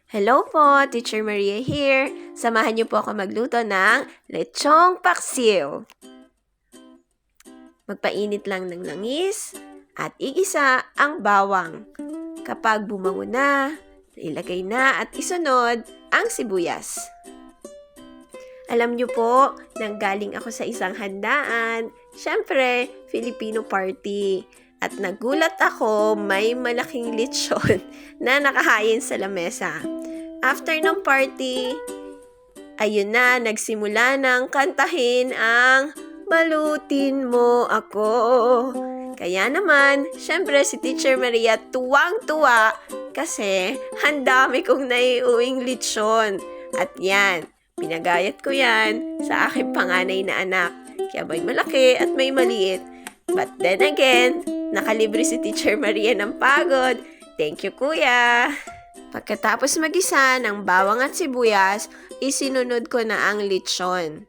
Hello po, Teacher Maria here. Samahan niyo po ako magluto ng lechong paksiw. Magpainit lang ng langis at igisa ang bawang. Kapag bumango na, ilagay na at isunod ang sibuyas. Alam niyo po, nanggaling ako sa isang handaan, syempre, Filipino party. At nagulat ako, may malaking lechon na nakahain sa lamesa. After ng party, ayun na, nagsimula ng kantahin ang Balutin Mo Ako. Kaya naman, syempre si Teacher Maria tuwang-tuwa kasi handami kong naiuwing lechon. At yan, pinagayat ko yan sa aking panganay na anak. Kaya may malaki at may maliit. But then again, nakalibre si Teacher Maria ng pagod. Thank you, Kuya! Pagkatapos magisa ng bawang at sibuyas, isinunod ko na ang lechon.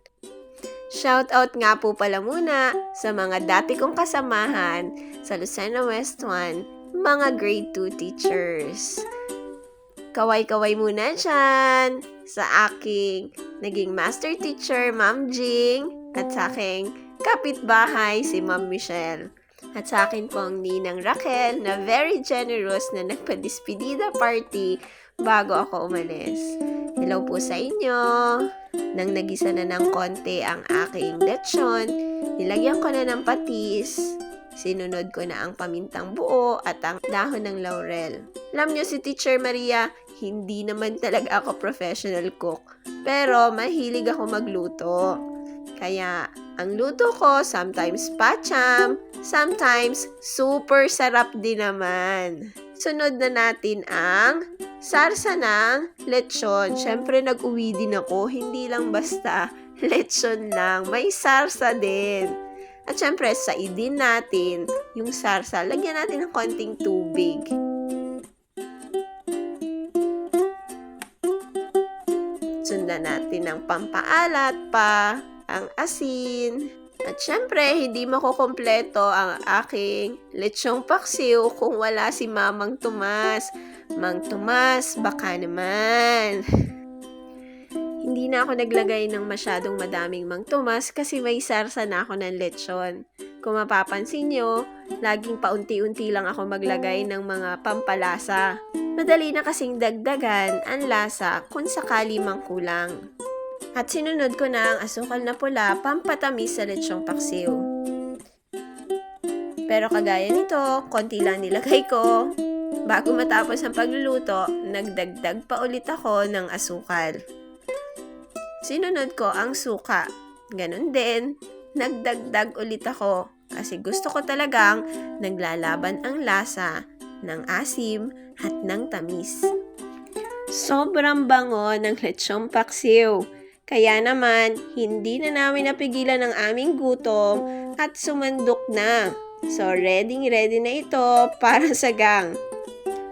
Shoutout nga po pala muna sa mga dati kong kasamahan sa Lucena West 1, mga grade 2 teachers. Kaway-kaway muna dyan sa aking naging master teacher, Ma'am Jing, at sa aking kapitbahay, si Ma'am Michelle. At sa akin pong ninang Raquel na very generous na nagpa-despedida party bago ako umalis. Hello po sa inyo! Nang nagisa na ng konti ang aking lechon, nilagyan ko na ng patis. Sinunod ko na ang pamintang buo at ang dahon ng laurel. Alam nyo si Teacher Maria, hindi naman talaga ako professional cook. Pero mahilig ako magluto. Kaya ang luto ko sometimes pacham, sometimes super sarap din naman. Sunod na natin ang sarsa ng lechon. Siyempre nag-uwi din ako, hindi lang basta lechon lang, may sarsa din. At siyempre saidin natin yung sarsa, lagyan natin ng konting tubig. Sundan natin ng pampaalat pa, ang asin. At syempre, hindi makukumpleto ang aking lechong paksiw kung wala si Mamang Tomas. Mang Tomas, baka naman. Hindi na ako naglagay ng masyadong madaming Mang Tomas kasi may sarsa na ako ng lechon. Kung mapapansin nyo, laging paunti-unti lang ako maglagay ng mga pampalasa. Madali na kasing dagdagan ang lasa kung sakali mang kulang. At sinunod ko na ang asukal na pula, pampatamis sa lechong paksiw. Pero kagaya nito, konti lang nilagay ko. Bago matapos ang pagluluto, nagdagdag pa ulit ako ng asukal. Sinunod ko ang suka. Ganon din, nagdagdag ulit ako kasi gusto ko talagang naglalaban ang lasa ng asim at ng tamis. Sobrang bango ng lechong paksiw. Kaya naman, hindi na namin napigilan ang aming gutom at sumandok na. So, ready na ito para sa gang.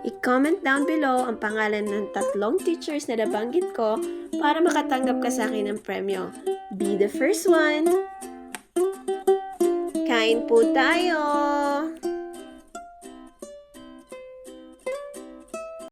I-comment down below ang pangalan ng 3 teachers na nabanggit ko para makatanggap ka sa akin ng premyo. Be the first one! Kain po tayo!